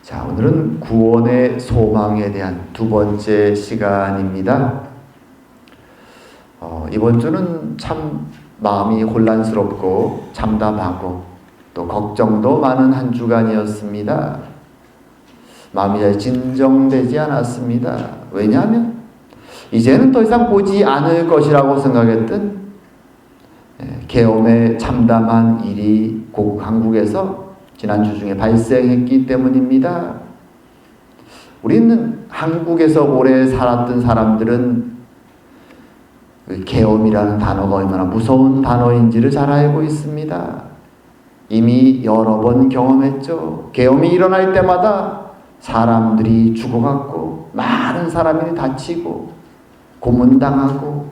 자, 오늘은 구원의 소망에 대한 두 번째 시간입니다. 이번 주는 참 마음이 혼란스럽고 참담하고 또 걱정도 많은 한 주간이었습니다. 마음이 잘 진정되지 않았습니다. 왜냐하면 이제는 더 이상 보지 않을 것이라고 생각했던 계엄의 참담한 일이 곧 한국에서 지난주 중에 발생했기 때문입니다. 우리는 한국에서 오래 살았던 사람들은 계엄이라는 단어가 얼마나 무서운 단어인지를 잘 알고 있습니다. 이미 여러 번 경험했죠. 계엄이 일어날 때마다 사람들이 죽어갔고 많은 사람이 다치고 고문당하고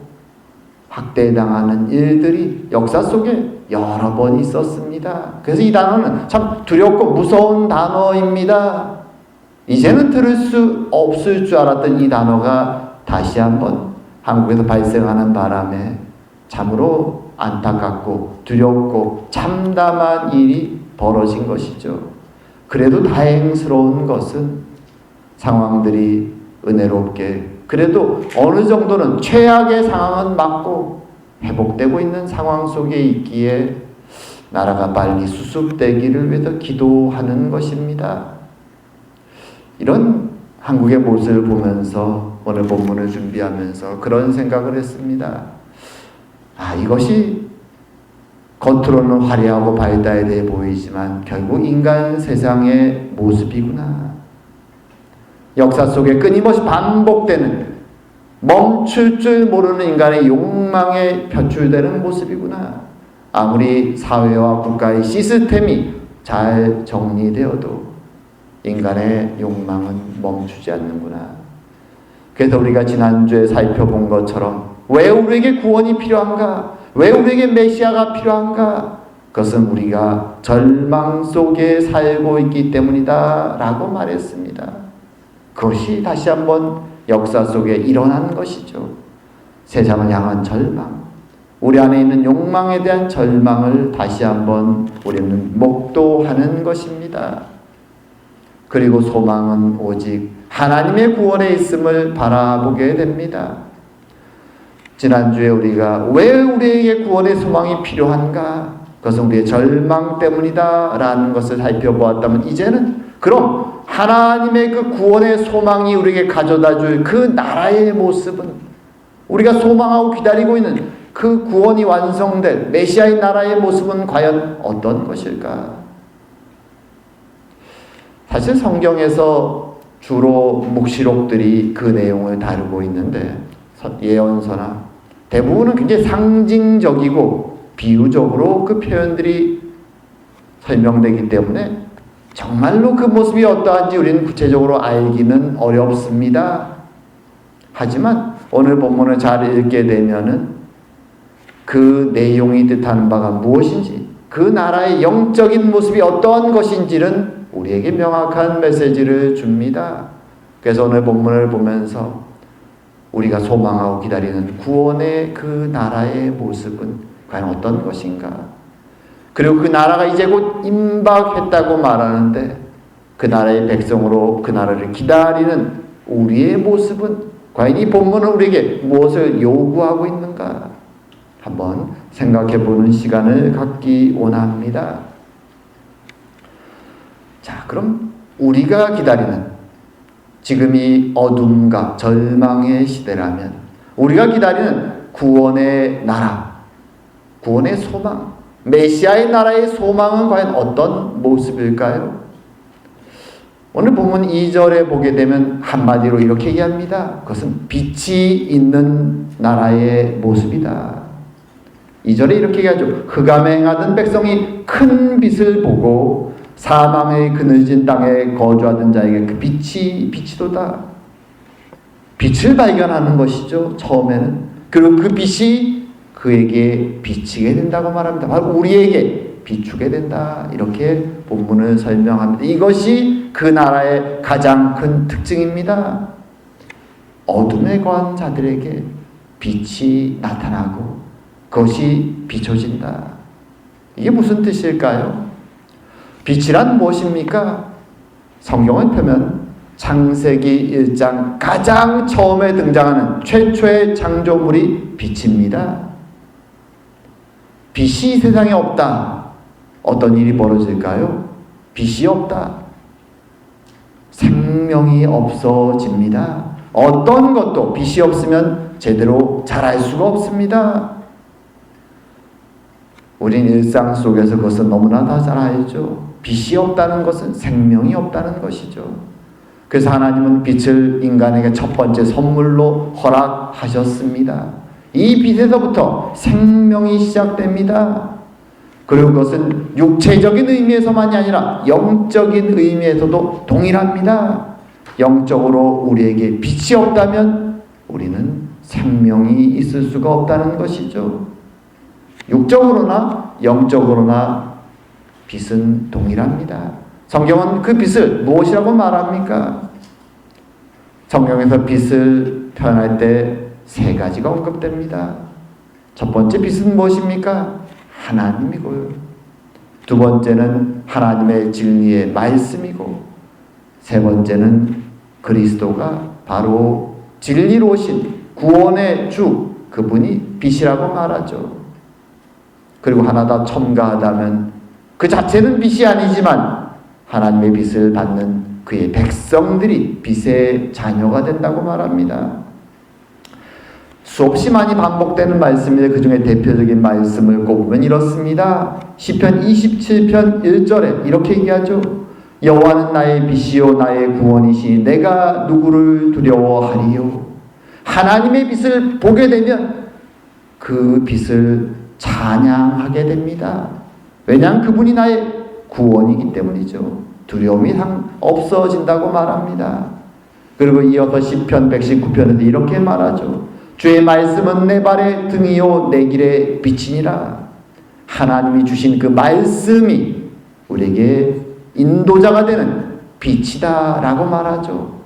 학대당하는 일들이 역사 속에 여러 번 있었습니다. 그래서 이 단어는 참 두렵고 무서운 단어입니다. 이제는 들을 수 없을 줄 알았던 이 단어가 다시 한번 한국에서 발생하는 바람에 참으로 안타깝고 두렵고 참담한 일이 벌어진 것이죠. 그래도 다행스러운 것은 상황들이 은혜롭게 그래도 어느 정도는 최악의 상황은 맞고 회복되고 있는 상황 속에 있기에 나라가 빨리 수습되기를 위해서 기도하는 것입니다. 이런 한국의 모습을 보면서 오늘 본문을 준비하면서 그런 생각을 했습니다. 이것이 겉으로는 화려하고 발달돼 보이지만 결국 인간 세상의 모습이구나. 역사 속에 끊임없이 반복되는 멈출 줄 모르는 인간의 욕망에 표출되는 모습이구나. 아무리 사회와 국가의 시스템이 잘 정리되어도 인간의 욕망은 멈추지 않는구나. 그래서 우리가 지난주에 살펴본 것처럼 왜 우리에게 구원이 필요한가? 왜 우리에게 메시아가 필요한가? 그것은 우리가 절망 속에 살고 있기 때문이다 라고 말했습니다. 그것이 다시 한번 역사 속에 일어난 것이죠. 세상을 향한 절망, 우리 안에 있는 욕망에 대한 절망을 다시 한번 우리는 목도하는 것입니다. 그리고 소망은 오직 하나님의 구원에 있음을 바라보게 됩니다. 지난주에 우리가 왜 우리에게 구원의 소망이 필요한가? 그것은 우리의 절망 때문이다 라는 것을 살펴보았다면 이제는 그럼 하나님의 그 구원의 소망이 우리에게 가져다 줄 그 나라의 모습은 우리가 소망하고 기다리고 있는 그 구원이 완성될 메시아의 나라의 모습은 과연 어떤 것일까? 사실 성경에서 주로 묵시록들이 그 내용을 다루고 있는데 예언서나 대부분은 굉장히 상징적이고 비유적으로 그 표현들이 설명되기 때문에 정말로 그 모습이 어떠한지 우리는 구체적으로 알기는 어렵습니다. 하지만 오늘 본문을 잘 읽게 되면은 그 내용이 뜻하는 바가 무엇인지 그 나라의 영적인 모습이 어떠한 것인지는 우리에게 명확한 메시지를 줍니다. 그래서 오늘 본문을 보면서 우리가 소망하고 기다리는 구원의 그 나라의 모습은 과연 어떤 것인가? 그리고 그 나라가 이제 곧 임박했다고 말하는데 그 나라의 백성으로 그 나라를 기다리는 우리의 모습은 과연 이 본문은 우리에게 무엇을 요구하고 있는가? 한번 생각해보는 시간을 갖기 원합니다. 자, 그럼 우리가 기다리는 지금이 어둠과 절망의 시대라면 우리가 기다리는 구원의 나라, 구원의 소망, 메시아의 나라의 소망은 과연 어떤 모습일까요? 오늘 본문 2절에 보게 되면 한마디로 이렇게 얘기합니다. 그것은 빛이 있는 나라의 모습이다. 2절에 이렇게 얘기하죠. 흑암에 행하던 백성이 큰 빛을 보고 사망의 그늘진 땅에 거주하던 자에게 그 빛이 비치도다. 빛을 발견하는 것이죠. 처음에는. 그리고 그 빛이 그에게 비치게 된다고 말합니다. 바로 우리에게 비추게 된다. 이렇게 본문을 설명합니다. 이것이 그 나라의 가장 큰 특징입니다. 어둠에 거한 자들에게 빛이 나타나고 그것이 비춰진다. 이게 무슨 뜻일까요? 빛이란 무엇입니까? 성경을 펴면 창세기 1장 가장 처음에 등장하는 최초의 창조물이 빛입니다. 빛이 세상에 없다. 어떤 일이 벌어질까요? 빛이 없다. 생명이 없어집니다. 어떤 것도 빛이 없으면 제대로 자랄 수가 없습니다. 우린 일상 속에서 그것은 너무나 다 잘 알죠. 빛이 없다는 것은 생명이 없다는 것이죠. 그래서 하나님은 빛을 인간에게 첫 번째 선물로 허락하셨습니다. 이 빛에서부터 생명이 시작됩니다. 그리고 그것은 육체적인 의미에서만이 아니라 영적인 의미에서도 동일합니다. 영적으로 우리에게 빛이 없다면 우리는 생명이 있을 수가 없다는 것이죠. 육적으로나 영적으로나 빛은 동일합니다. 성경은 그 빛을 무엇이라고 말합니까? 성경에서 빛을 표현할 때 세 가지가 언급됩니다. 첫 번째 빛은 무엇입니까? 하나님이고요. 두 번째는 하나님의 진리의 말씀이고, 세 번째는 그리스도가 바로 진리로 오신 구원의 주, 그분이 빛이라고 말하죠. 그리고 하나 더 첨가하다면 그 자체는 빛이 아니지만 하나님의 빛을 받는 그의 백성들이 빛의 자녀가 된다고 말합니다. 수없이 많이 반복되는 말씀인데 그 중에 대표적인 말씀을 꼽으면 이렇습니다. 시편 27편 1절에 이렇게 얘기하죠. 여호와는 나의 빛이요 나의 구원이시 내가 누구를 두려워하리요. 하나님의 빛을 보게 되면 그 빛을 찬양하게 됩니다. 왜냐하면 그분이 나의 구원이기 때문이죠. 두려움이 없어진다고 말합니다. 그리고 이어서 시편 119편에도 이렇게 말하죠. 주의 말씀은 내 발의 등이요 내 길의 빛이니라. 하나님이 주신 그 말씀이 우리에게 인도자가 되는 빛이다 라고 말하죠.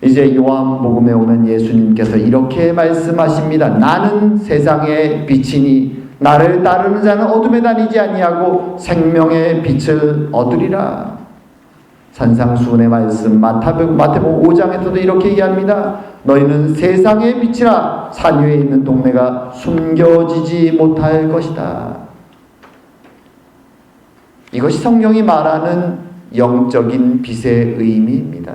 이제 요한복음에 오면 예수님께서 이렇게 말씀하십니다. 나는 세상의 빛이니 나를 따르는 자는 어둠에 다니지 아니하고 생명의 빛을 얻으리라. 산상수훈의 말씀 마태복음 5장에서도 이렇게 얘기합니다. 너희는 세상의 빛이라. 산 위에 있는 동네가 숨겨지지 못할 것이다. 이것이 성경이 말하는 영적인 빛의 의미입니다.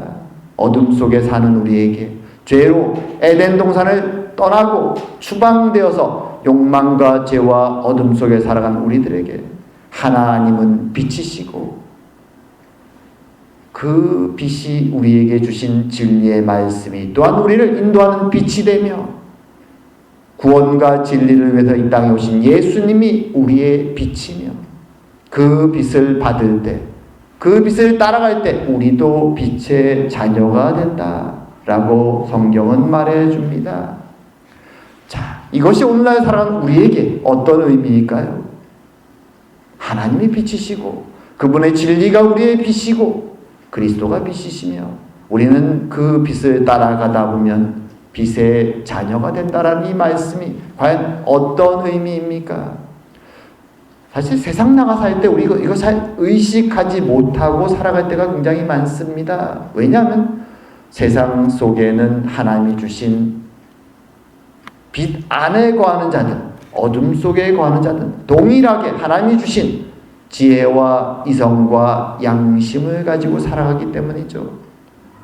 어둠 속에 사는 우리에게, 죄로 에덴 동산을 떠나고 추방되어서 욕망과 죄와 어둠 속에 살아간 우리들에게 하나님은 빛이시고, 그 빛이 우리에게 주신 진리의 말씀이 또한 우리를 인도하는 빛이 되며, 구원과 진리를 위해서 이 땅에 오신 예수님이 우리의 빛이며, 그 빛을 받을 때, 그 빛을 따라갈 때 우리도 빛의 자녀가 된다라고 성경은 말해줍니다. 자, 이것이 오늘날 살아가는 우리에게 어떤 의미일까요? 하나님이 빛이시고 그분의 진리가 우리의 빛이고 그리스도가 빛이시며 우리는 그 빛을 따라가다 보면 빛의 자녀가 된다라는 이 말씀이 과연 어떤 의미입니까? 사실 세상 나가 살 때 우리 이거 잘 의식하지 못하고 살아갈 때가 굉장히 많습니다. 왜냐하면 세상 속에는 하나님이 주신 빛 안에 거하는 자들, 어둠 속에 거하는 자들, 동일하게 하나님이 주신 지혜와 이성과 양심을 가지고 살아가기 때문이죠.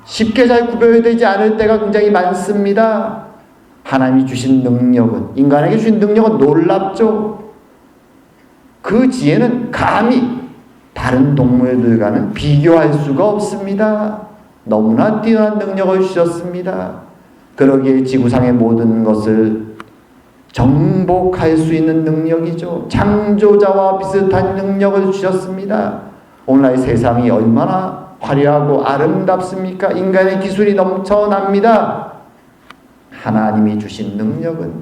쉽게 잘 구별되지 않을 때가 굉장히 많습니다. 하나님이 주신 능력은, 인간에게 주신 능력은 놀랍죠. 그 지혜는 감히 다른 동물들과는 비교할 수가 없습니다. 너무나 뛰어난 능력을 주셨습니다. 그러기에 지구상의 모든 것을 정복할 수 있는 능력이죠. 창조자와 비슷한 능력을 주셨습니다. 오늘날 세상이 얼마나 화려하고 아름답습니까? 인간의 기술이 넘쳐납니다. 하나님이 주신 능력은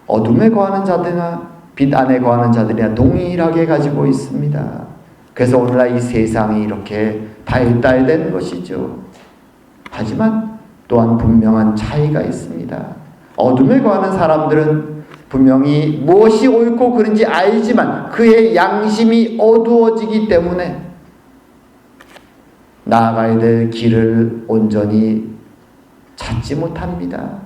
어둠에 거하는 자들이나 빛 안에 거하는 자들이나 동일하게 가지고 있습니다. 그래서 오늘날 이 세상이 이렇게 발달된 것이죠. 하지만 또한 분명한 차이가 있습니다. 어둠에 거하는 사람들은 분명히 무엇이 옳고 그른지 알지만 그의 양심이 어두워지기 때문에 나아가야 될 길을 온전히 찾지 못합니다.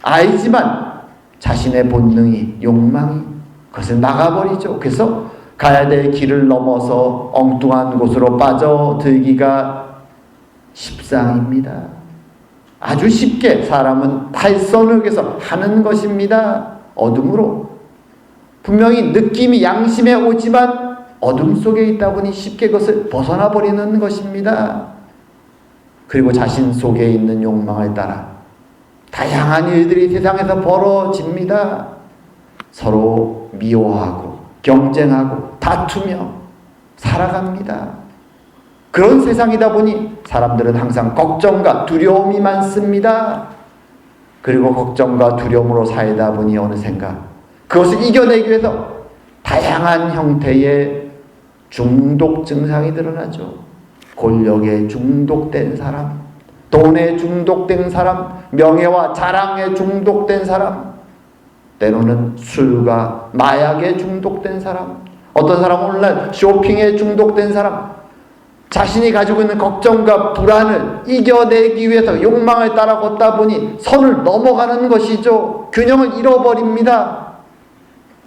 알지만 자신의 본능이, 욕망이 그것을 막아버리죠. 그래서 가야 될 길을 넘어서 엉뚱한 곳으로 빠져들기가 십상입니다. 아주 쉽게 사람은 탈선을 위해서 하는 것입니다. 어둠으로. 분명히 느낌이 양심에 오지만 어둠 속에 있다 보니 쉽게 그것을 벗어나 버리는 것입니다. 그리고 자신 속에 있는 욕망을 따라 다양한 일들이 세상에서 벌어집니다. 서로 미워하고 경쟁하고 다투며 살아갑니다. 그런 세상이다 보니 사람들은 항상 걱정과 두려움이 많습니다. 그리고 걱정과 두려움으로 살다 보니 어느샌가 그것을 이겨내기 위해서 다양한 형태의 중독 증상이 드러나죠. 권력에 중독된 사람, 돈에 중독된 사람, 명예와 자랑에 중독된 사람, 때로는 술과 마약에 중독된 사람, 어떤 사람은 오늘날 쇼핑에 중독된 사람, 자신이 가지고 있는 걱정과 불안을 이겨내기 위해서 욕망을 따라 걷다 보니 선을 넘어가는 것이죠. 균형을 잃어버립니다.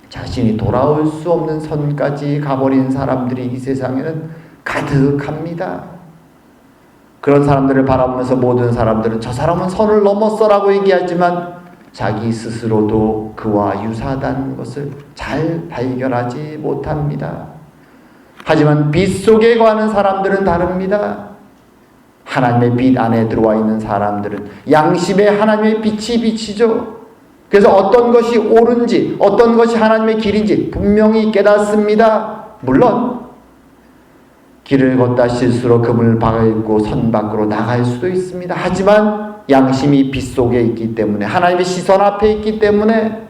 자신이 돌아올 수 없는 선까지 가버린 사람들이 이 세상에는 가득합니다. 그런 사람들을 바라보면서 모든 사람들은 저 사람은 선을 넘었어라고 얘기하지만 자기 스스로도 그와 유사하다는 것을 잘 발견하지 못합니다. 하지만 빛 속에 거하는 사람들은 다릅니다. 하나님의 빛 안에 들어와 있는 사람들은 양심에 하나님의 빛이 비치죠. 그래서 어떤 것이 옳은지 어떤 것이 하나님의 길인지 분명히 깨닫습니다. 물론 길을 걷다 실수로 금을 밟고 선 밖으로 나갈 수도 있습니다. 하지만 양심이 빛 속에 있기 때문에 하나님의 시선 앞에 있기 때문에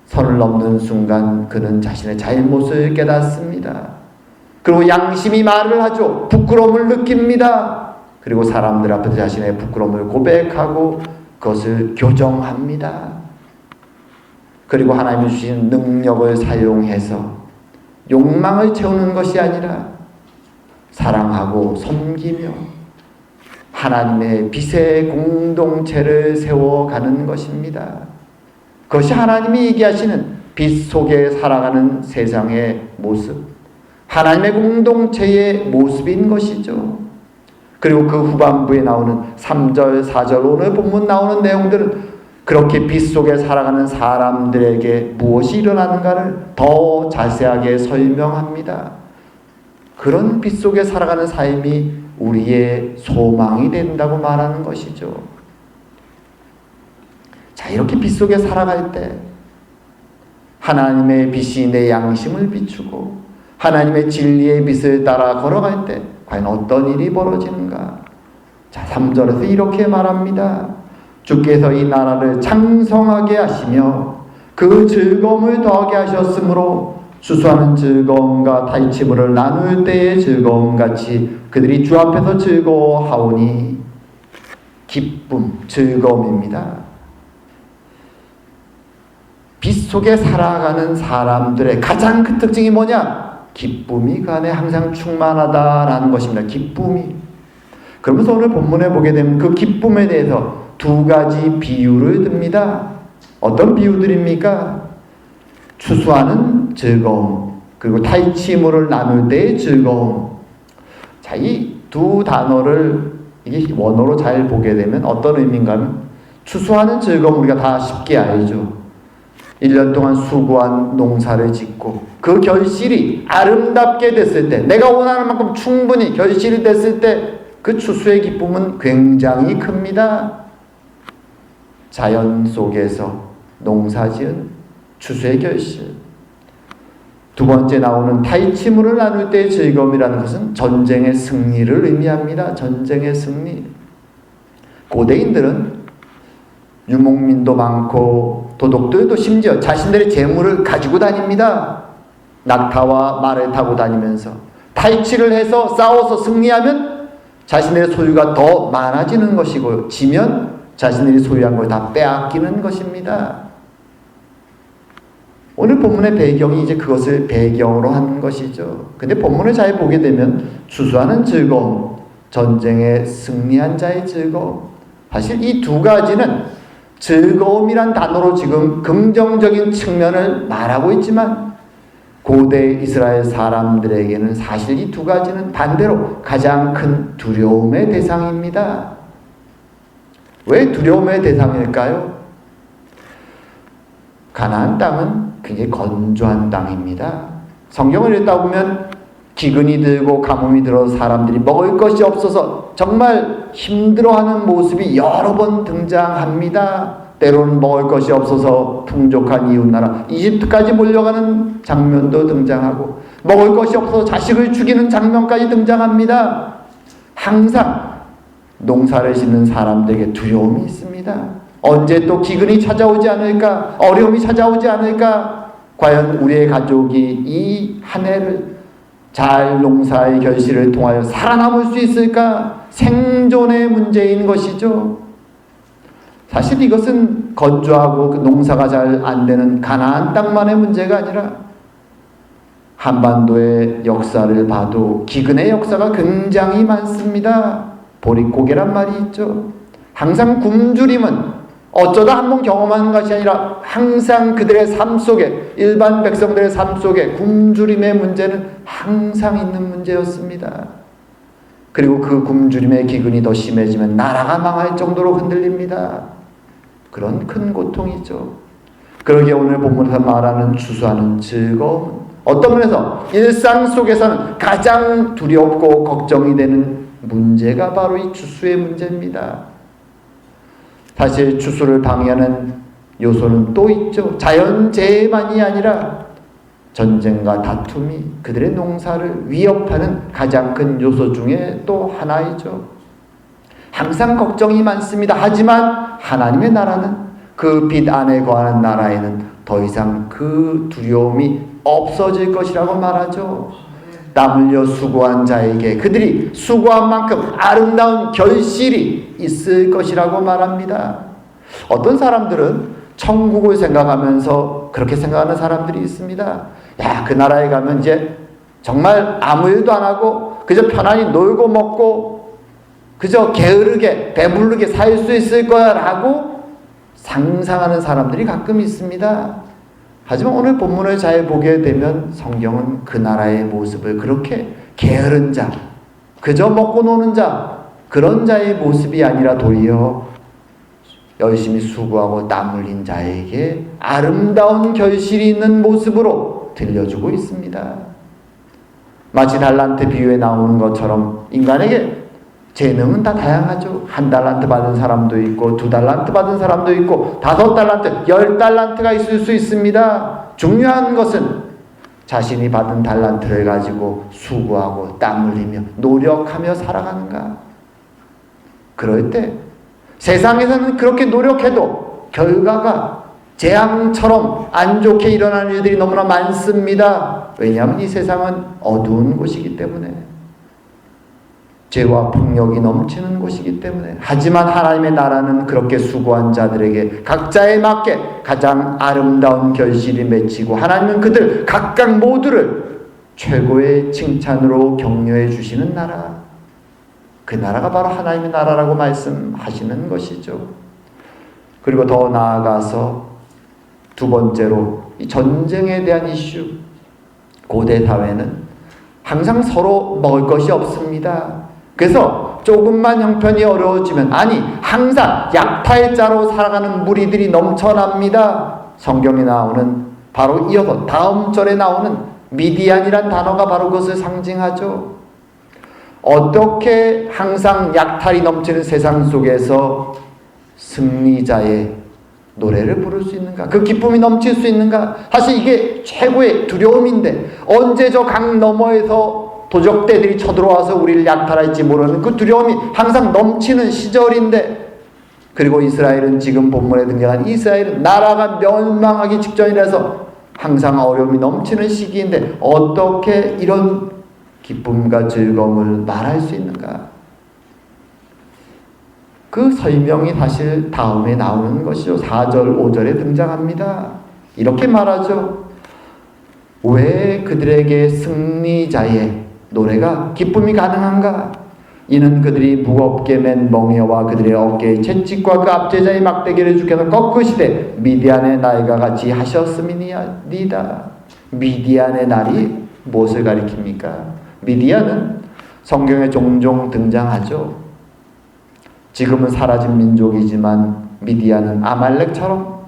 선을 넘는 순간 그는 자신의 잘못을 깨닫습니다. 그리고 양심이 말을 하죠. 부끄러움을 느낍니다. 그리고 사람들 앞에서 자신의 부끄러움을 고백하고 그것을 교정합니다. 그리고 하나님이 주신 능력을 사용해서 욕망을 채우는 것이 아니라 사랑하고 섬기며 하나님의 빛의 공동체를 세워가는 것입니다. 그것이 하나님이 얘기하시는 빛 속에 살아가는 세상의 모습, 하나님의 공동체의 모습인 것이죠. 그리고 그 후반부에 나오는 3절, 4절 오늘 본문 나오는 내용들은 그렇게 빛 속에 살아가는 사람들에게 무엇이 일어나는가를 더 자세하게 설명합니다. 그런 빛 속에 살아가는 삶이 우리의 소망이 된다고 말하는 것이죠. 자, 이렇게 빛 속에 살아갈 때 하나님의 빛이 내 양심을 비추고 하나님의 진리의 빛을 따라 걸어갈 때 과연 어떤 일이 벌어지는가? 자, 3절에서 이렇게 말합니다. 주께서 이 나라를 창성하게 하시며 그 즐거움을 더하게 하셨으므로 수수하는 즐거움과 탈취물을 나눌 때의 즐거움같이 그들이 주 앞에서 즐거워하오니 기쁨, 즐거움입니다. 빛 속에 살아가는 사람들의 가장 큰 특징이 뭐냐? 기쁨이 그 안에 항상 충만하다라는 것입니다. 기쁨이. 그러면서 오늘 본문에 보게 되면 그 기쁨에 대해서 두 가지 비유를 듭니다. 어떤 비유들입니까? 추수하는 즐거움, 그리고 탈취물을 나눌 때의 즐거움. 자, 이 두 단어를 이게 원어로 잘 보게 되면 어떤 의미인가 하면 추수하는 즐거움 우리가 다 쉽게 알죠. 1년 동안 수고한 농사를 짓고 그 결실이 아름답게 됐을 때, 내가 원하는 만큼 충분히 결실이 됐을 때 그 추수의 기쁨은 굉장히 큽니다. 자연 속에서 농사지은 추수의 결실. 두 번째 나오는 탈취물을 나눌 때의 즐거움이라는 것은 전쟁의 승리를 의미합니다. 전쟁의 승리. 고대인들은 유목민도 많고 도둑들도 심지어 자신들의 재물을 가지고 다닙니다. 낙타와 말을 타고 다니면서 탈취를 해서 싸워서 승리하면 자신의 소유가 더 많아지는 것이고 지면 자신들이 소유한 걸 다 빼앗기는 것입니다. 오늘 본문의 배경이 이제 그것을 배경으로 한 것이죠. 근데 본문을 잘 보게 되면 추수하는 즐거움, 전쟁에 승리한 자의 즐거움. 사실 이 두 가지는 즐거움이란 단어로 지금 긍정적인 측면을 말하고 있지만 고대 이스라엘 사람들에게는 사실 이 두 가지는 반대로 가장 큰 두려움의 대상입니다. 왜 두려움의 대상일까요? 가나안 땅은 굉장히 건조한 땅입니다. 성경을 읽다 보면 기근이 들고 가뭄이 들어 사람들이 먹을 것이 없어서 정말 힘들어하는 모습이 여러 번 등장합니다. 때로는 먹을 것이 없어서 풍족한 이웃나라 이집트까지 몰려가는 장면도 등장하고 먹을 것이 없어서 자식을 죽이는 장면까지 등장합니다. 항상 농사를 짓는 사람들에게 두려움이 있습니다. 언제 또 기근이 찾아오지 않을까? 어려움이 찾아오지 않을까? 과연 우리의 가족이 이 한 해를 잘 농사의 결실을 통하여 살아남을 수 있을까? 생존의 문제인 것이죠. 사실 이것은 건조하고 농사가 잘 안 되는 가나안 땅만의 문제가 아니라 한반도의 역사를 봐도 기근의 역사가 굉장히 많습니다. 보릿고개란 말이 있죠. 항상 굶주림은 어쩌다 한번 경험하는 것이 아니라 항상 그들의 삶 속에, 일반 백성들의 삶 속에 굶주림의 문제는 항상 있는 문제였습니다. 그리고 그 굶주림의 기근이 더 심해지면 나라가 망할 정도로 흔들립니다. 그런 큰 고통이죠. 그러기에 오늘 본문에서 말하는 추수하는 즐거움, 어떤 면에서 일상 속에서는 가장 두렵고 걱정이 되는 문제가 바로 이 추수의 문제입니다. 사실 추수를 방해하는 요소는 또 있죠. 자연재해만이 아니라 전쟁과 다툼이 그들의 농사를 위협하는 가장 큰 요소 중에 또 하나이죠. 항상 걱정이 많습니다. 하지만 하나님의 나라는, 그 빛 안에 거하는 나라에는 더 이상 그 두려움이 없어질 것이라고 말하죠. 땀 흘려 수고한 자에게 그들이 수고한 만큼 아름다운 결실이 있을 것이라고 말합니다. 어떤 사람들은 천국을 생각하면서 그렇게 생각하는 사람들이 있습니다. 야, 그 나라에 가면 이제 정말 아무 일도 안 하고 그저 편안히 놀고 먹고 그저 게으르게 배부르게 살 수 있을 거야 라고 상상하는 사람들이 가끔 있습니다. 하지만 오늘 본문을 잘 보게 되면 성경은 그 나라의 모습을 그렇게 게으른 자, 그저 먹고 노는 자, 그런 자의 모습이 아니라 도리어 열심히 수고하고 땀 흘린 자에게 아름다운 결실이 있는 모습으로 들려주고 있습니다. 마치 달란트 비유에 나오는 것처럼 인간에게 재능은 다 다양하죠. 1달란트 받은 사람도 있고 2달란트 받은 사람도 있고 5달란트, 10달란트가 있을 수 있습니다. 중요한 것은 자신이 받은 달란트를 가지고 수고하고 땀 흘리며 노력하며 살아가는가. 그럴 때 세상에서는 그렇게 노력해도 결과가 재앙처럼 안 좋게 일어나는 일들이 너무나 많습니다. 왜냐하면 이 세상은 어두운 곳이기 때문에, 죄와 폭력이 넘치는 곳이기 때문에. 하지만 하나님의 나라는 그렇게 수고한 자들에게 각자에 맞게 가장 아름다운 결실이 맺히고 하나님은 그들 각각 모두를 최고의 칭찬으로 격려해 주시는 나라, 그 나라가 바로 하나님의 나라라고 말씀하시는 것이죠. 그리고 더 나아가서 두 번째로 이 전쟁에 대한 이슈, 고대 사회는 항상 서로 먹을 것이 없습니다. 그래서 조금만 형편이 어려워지면, 아니 항상 약탈자로 살아가는 무리들이 넘쳐납니다. 성경에 나오는 바로 이어서 다음 절에 나오는 미디안이란 단어가 바로 그것을 상징하죠. 어떻게 항상 약탈이 넘치는 세상 속에서 승리자의 노래를 부를 수 있는가? 그 기쁨이 넘칠 수 있는가? 사실 이게 최고의 두려움인데, 언제 저 강 너머에서 도적대들이 쳐들어와서 우리를 약탈할지 모르는 그 두려움이 항상 넘치는 시절인데, 그리고 이스라엘은 지금 본문에 등장한 이스라엘은 나라가 멸망하기 직전이라서 항상 어려움이 넘치는 시기인데 어떻게 이런 기쁨과 즐거움을 말할 수 있는가? 그 설명이 사실 다음에 나오는 것이죠. 4절, 5절에 등장합니다. 이렇게 말하죠. 왜 그들에게 승리자의 노래가 기쁨이 가능한가? 이는 그들이 무겁게 맨 멍에와 그들의 어깨에 채찍과 그 압제자의 막대기를 주께서 꺾으시되 미디안의 날과 같이 하셨음이니이다. 미디안의 날이 무엇을 가리킵니까? 미디안은 성경에 종종 등장하죠. 지금은 사라진 민족이지만 미디안은 아말렉처럼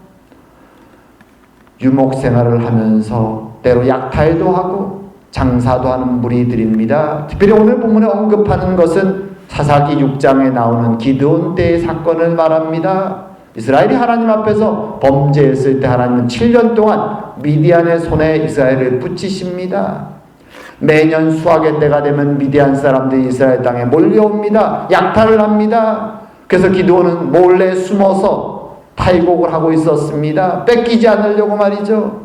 유목 생활을 하면서 때로 약탈도 하고 장사도 하는 무리들입니다. 특별히 오늘 본문에 언급하는 것은 사사기 6장에 나오는 기드온 때의 사건을 말합니다. 이스라엘이 하나님 앞에서 범죄했을 때 하나님은 7년 동안 미디안의 손에 이스라엘을 붙이십니다. 매년 수확의 때가 되면 미디안 사람들이 이스라엘 땅에 몰려옵니다. 약탈을 합니다. 그래서 기드온은 몰래 숨어서 탈곡을 하고 있었습니다. 뺏기지 않으려고 말이죠.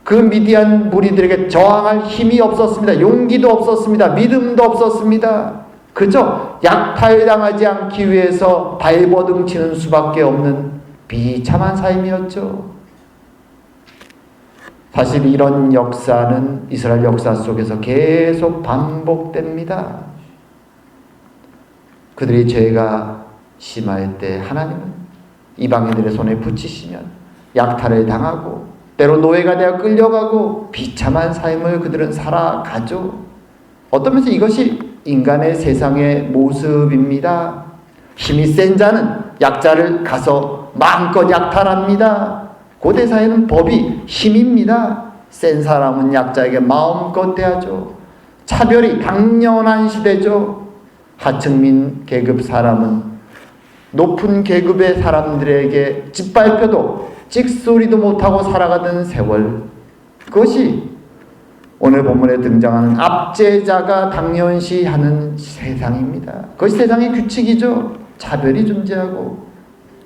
그 미디안 무리들에게 저항할 힘이 없었습니다. 용기도 없었습니다. 믿음도 없었습니다. 그저 약탈당하지 않기 위해서 발버둥 치는 수밖에 없는 비참한 삶이었죠. 사실 이런 역사는 이스라엘 역사 속에서 계속 반복됩니다. 그들이 죄가 심할 때 하나님은 이방인들의 손에 붙이시면 약탈을 당하고 때로 노예가 되어 끌려가고 비참한 삶을 그들은 살아가죠. 어떤 면에서 이것이 인간의 세상의 모습입니다. 힘이 센 자는 약자를 가서 마음껏 약탈합니다. 고대사회는 법이 힘입니다. 센 사람은 약자에게 마음껏 대하죠. 차별이 당연한 시대죠. 하층민 계급 사람은 높은 계급의 사람들에게 짓밟혀도 찍소리도 못하고 살아가던 세월, 그것이 오늘 본문에 등장하는 압제자가 당연시하는 세상입니다. 그것이 세상의 규칙이죠. 차별이 존재하고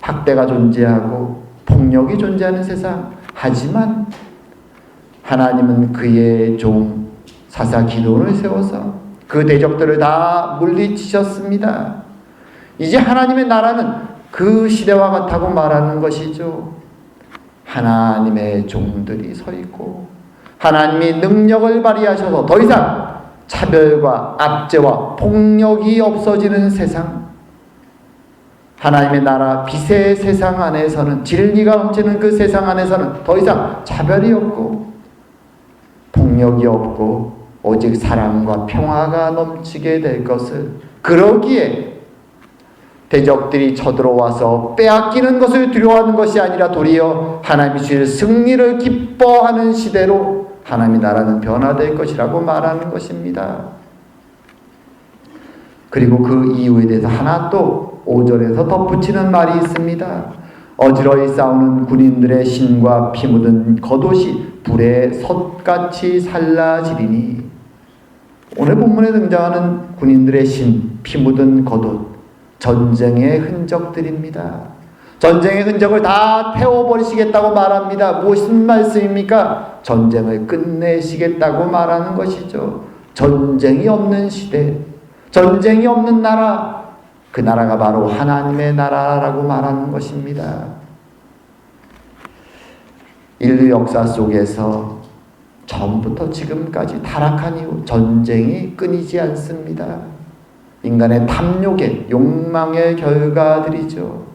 학대가 존재하고 폭력이 존재하는 세상. 하지만 하나님은 그의 종 사사 기드온을 세워서 그 대적들을 다 물리치셨습니다. 이제 하나님의 나라는 그 시대와 같다고 말하는 것이죠. 하나님의 종들이 서 있고 하나님이 능력을 발휘하셔서 더 이상 차별과 압제와 폭력이 없어지는 세상, 하나님의 나라 빛의 세상 안에서는, 진리가 넘치는 그 세상 안에서는 더 이상 차별이 없고 폭력이 없고 오직 사랑과 평화가 넘치게 될 것을, 그러기에 대적들이 쳐들어와서 빼앗기는 것을 두려워하는 것이 아니라 도리어 하나님이 주실 승리를 기뻐하는 시대로 하나님의 나라는 변화될 것이라고 말하는 것입니다. 그리고 그 이유에 대해서 하나 또 5절에서 덧붙이는 말이 있습니다. 어지러이 싸우는 군인들의 신과 피 묻은 겉옷이 불에 솥같이 살라지리니. 오늘 본문에 등장하는 군인들의 신, 피 묻은 겉옷, 전쟁의 흔적들입니다. 전쟁의 흔적을 다 태워버리시겠다고 말합니다. 무슨 말씀입니까? 전쟁을 끝내시겠다고 말하는 것이죠. 전쟁이 없는 시대, 전쟁이 없는 나라, 그 나라가 바로 하나님의 나라라고 말하는 것입니다. 인류 역사 속에서 처음부터 지금까지 타락한 이후 전쟁이 끊이지 않습니다. 인간의 탐욕의 욕망의 결과들이죠.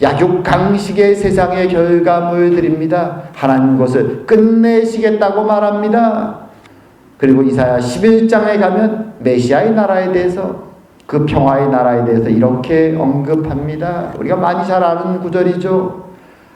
약육강식의 세상의 결과물들입니다. 하나님 것을 끝내시겠다고 말합니다. 그리고 이사야 11장에 가면 메시아의 나라에 대해서, 그 평화의 나라에 대해서 이렇게 언급합니다. 우리가 많이 잘 아는 구절이죠.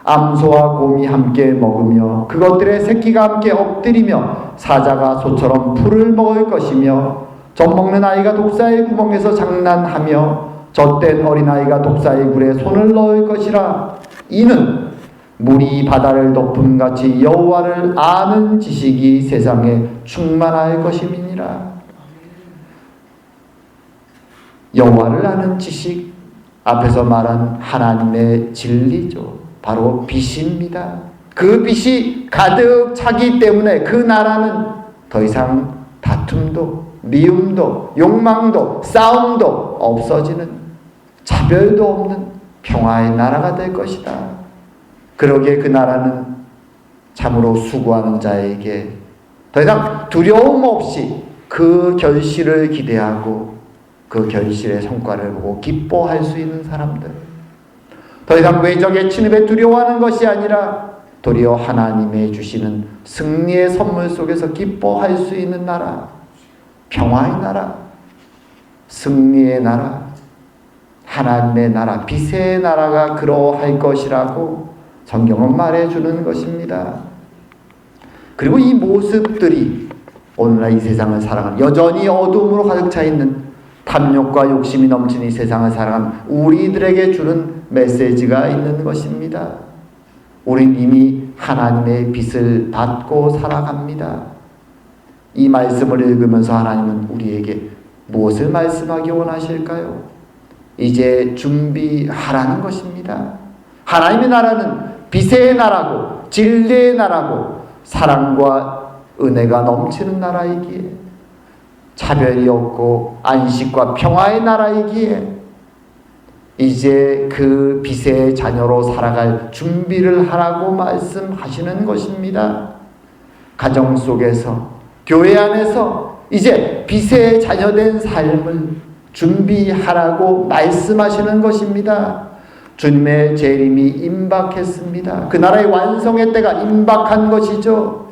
암소와 곰이 함께 먹으며 그것들의 새끼가 함께 엎드리며 사자가 소처럼 풀을 먹을 것이며 젖먹는 아이가 독사의 구멍에서 장난하며 젖된 어린아이가 독사의 굴에 손을 넣을 것이라. 이는 물이 바다를 덮음같이 여호와를 아는 지식이 세상에 충만할 것임이니라. 여호와를 아는 지식, 앞에서 말한 하나님의 진리죠. 바로 빛입니다. 그 빛이 가득 차기 때문에 그 나라는 더 이상 다툼도 미움도 욕망도 싸움도 없어지는, 차별도 없는 평화의 나라가 될 것이다. 그러기에 그 나라는 참으로 수고하는 자에게 더 이상 두려움 없이 그 결실을 기대하고 그 결실의 성과를 보고 기뻐할 수 있는 사람들, 더 이상 외적의 침입에 두려워하는 것이 아니라 도리어 하나님의 주시는 승리의 선물 속에서 기뻐할 수 있는 나라, 평화의 나라, 승리의 나라, 하나님의 나라, 빛의 나라가 그러할 것이라고 성경은 말해주는 것입니다. 그리고 이 모습들이 오늘날 이 세상을 살아가는, 여전히 어둠으로 가득 차 있는 탐욕과 욕심이 넘치는 이 세상을 살아가는 우리들에게 주는 메시지가 있는 것입니다. 우린 이미 하나님의 빛을 받고 살아갑니다. 이 말씀을 읽으면서 하나님은 우리에게 무엇을 말씀하기 원하실까요? 이제 준비하라는 것입니다. 하나님의 나라는 빛의 나라고 진리의 나라고 사랑과 은혜가 넘치는 나라이기에, 차별이 없고 안식과 평화의 나라이기에 이제 그 빛의 자녀로 살아갈 준비를 하라고 말씀하시는 것입니다. 가정 속에서, 교회 안에서 이제 빛의 자녀된 삶을 준비하라고 말씀하시는 것입니다. 주님의 재림이 임박했습니다. 그 나라의 완성의 때가 임박한 것이죠.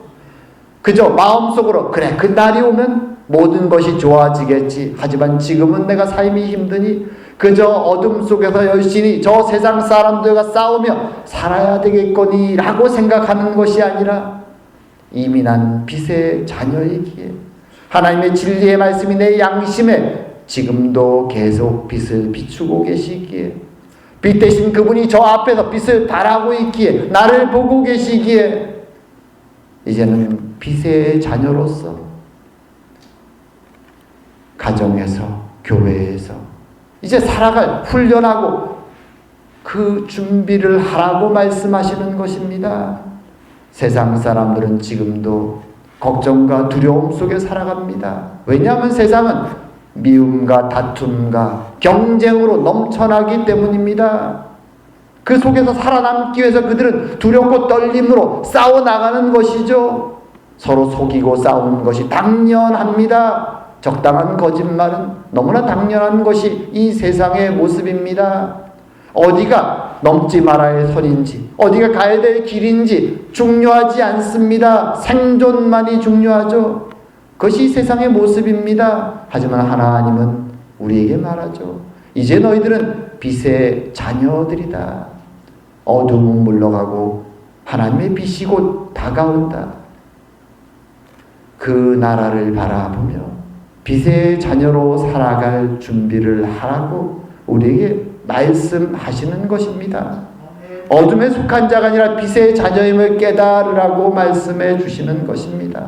그저 마음속으로 그래, 그 날이 오면 모든 것이 좋아지겠지, 하지만 지금은 내가 삶이 힘드니 그저 어둠 속에서 열심히 저 세상 사람들과 싸우며 살아야 되겠거니 라고 생각하는 것이 아니라, 이미 난 빛의 자녀이기에 하나님의 진리의 말씀이 내 양심에 지금도 계속 빛을 비추고 계시기에, 빛 대신 그분이 저 앞에서 빛을 발하고 있기에, 나를 보고 계시기에 이제는 빛의 자녀로서 가정에서, 교회에서 이제 살아갈, 훈련하고 그 준비를 하라고 말씀하시는 것입니다. 세상 사람들은 지금도 걱정과 두려움 속에 살아갑니다. 왜냐하면 세상은 미움과 다툼과 경쟁으로 넘쳐나기 때문입니다. 그 속에서 살아남기 위해서 그들은 두렵고 떨림으로 싸워나가는 것이죠. 서로 속이고 싸우는 것이 당연합니다. 적당한 거짓말은 너무나 당연한 것이 이 세상의 모습입니다. 어디가 넘지 말아야 할 선인지, 어디가 가야 될 길인지 중요하지 않습니다. 생존만이 중요하죠. 그것이 세상의 모습입니다. 하지만 하나님은 우리에게 말하죠. 이제 너희들은 빛의 자녀들이다. 어둠은 물러가고 하나님의 빛이 곧 다가온다. 그 나라를 바라보며 빛의 자녀로 살아갈 준비를 하라고 우리에게 말씀하시는 것입니다. 어둠에 속한 자가 아니라 빛의 자녀임을 깨달으라고 말씀해 주시는 것입니다.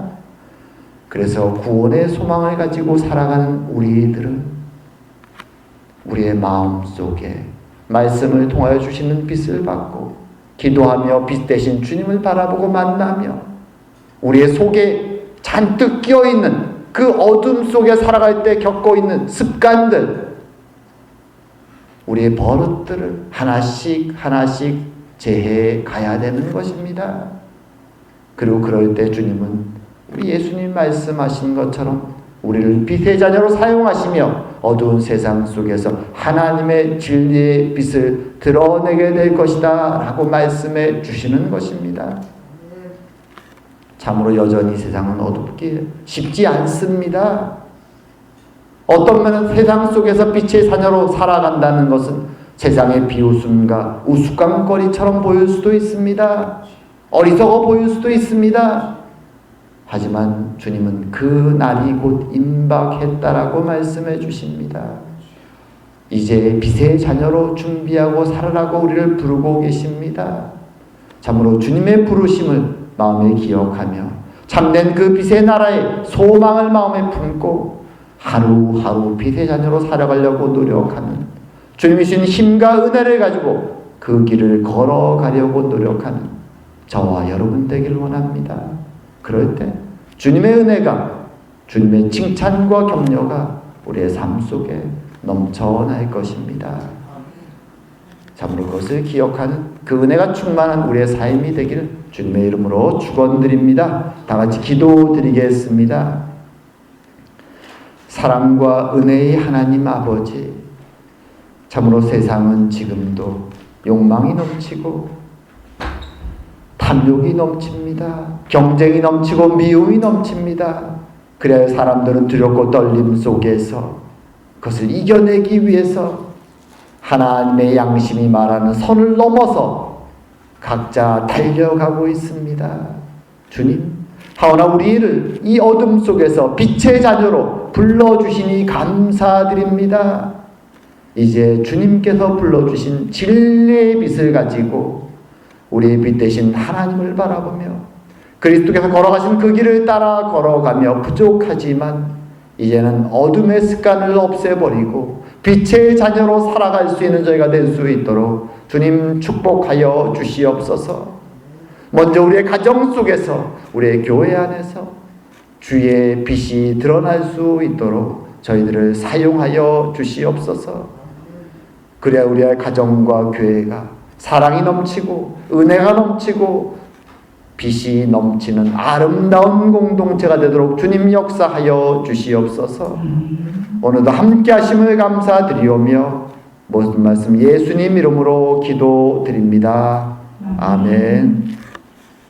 그래서 구원의 소망을 가지고 살아가는 우리들은 우리의 마음속에 말씀을 통하여 주시는 빛을 받고 기도하며 빛 대신 주님을 바라보고 만나며 우리의 속에 잔뜩 끼어있는 그 어둠 속에 살아갈 때 겪고 있는 습관들, 우리의 버릇들을 하나씩 하나씩 제해해 가야 되는 것입니다. 그리고 그럴 때 주님은 우리 예수님 말씀하신 것처럼 우리를 빛의 자녀로 사용하시며 어두운 세상 속에서 하나님의 진리의 빛을 드러내게 될 것이다 라고 말씀해 주시는 것입니다. 참으로 여전히 세상은 어둡기에 쉽지 않습니다. 어떤 면은 세상 속에서 빛의 자녀로 살아간다는 것은 세상의 비웃음과 우스꽝거리처럼 보일 수도 있습니다. 어리석어 보일 수도 있습니다. 하지만 주님은 그 날이 곧 임박했다라고 말씀해 주십니다. 이제 빛의 자녀로 준비하고 살아라고 우리를 부르고 계십니다. 참으로 주님의 부르심을 마음에 기억하며 참된 그 빛의 나라의 소망을 마음에 품고 하루하루 빛의 자녀로 살아가려고 노력하는, 주님이 주신 힘과 은혜를 가지고 그 길을 걸어가려고 노력하는 저와 여러분 되길 원합니다. 그럴 때 주님의 은혜가, 주님의 칭찬과 격려가 우리의 삶 속에 넘쳐날 것입니다. 참으로 그것을 기억하는 그 은혜가 충만한 우리의 삶이 되길 주님의 이름으로 축원드립니다. 다 같이 기도드리겠습니다. 사랑과 은혜의 하나님 아버지, 참으로 세상은 지금도 욕망이 넘치고 탐욕이 넘칩니다. 경쟁이 넘치고 미움이 넘칩니다. 그래야 사람들은 두렵고 떨림 속에서 그것을 이겨내기 위해서 하나님의 양심이 말하는 선을 넘어서 각자 달려가고 있습니다. 주님, 하오나 우리를 이 어둠 속에서 빛의 자녀로 불러주시니 감사드립니다. 이제 주님께서 불러주신 진리의 빛을 가지고 우리의 빛 대신 하나님을 바라보며 그리스도께서 걸어가신 그 길을 따라 걸어가며 부족하지만 이제는 어둠의 습관을 없애버리고 빛의 자녀로 살아갈 수 있는 저희가 될 수 있도록 주님 축복하여 주시옵소서. 먼저 우리의 가정 속에서, 우리의 교회 안에서 주의 빛이 드러날 수 있도록 저희들을 사용하여 주시옵소서. 그래야 우리의 가정과 교회가 사랑이 넘치고 은혜가 넘치고 빛이 넘치는 아름다운 공동체가 되도록 주님 역사하여 주시옵소서. 오늘도 함께 하심을 감사드리오며 모든 말씀 예수님 이름으로 기도드립니다. 아멘.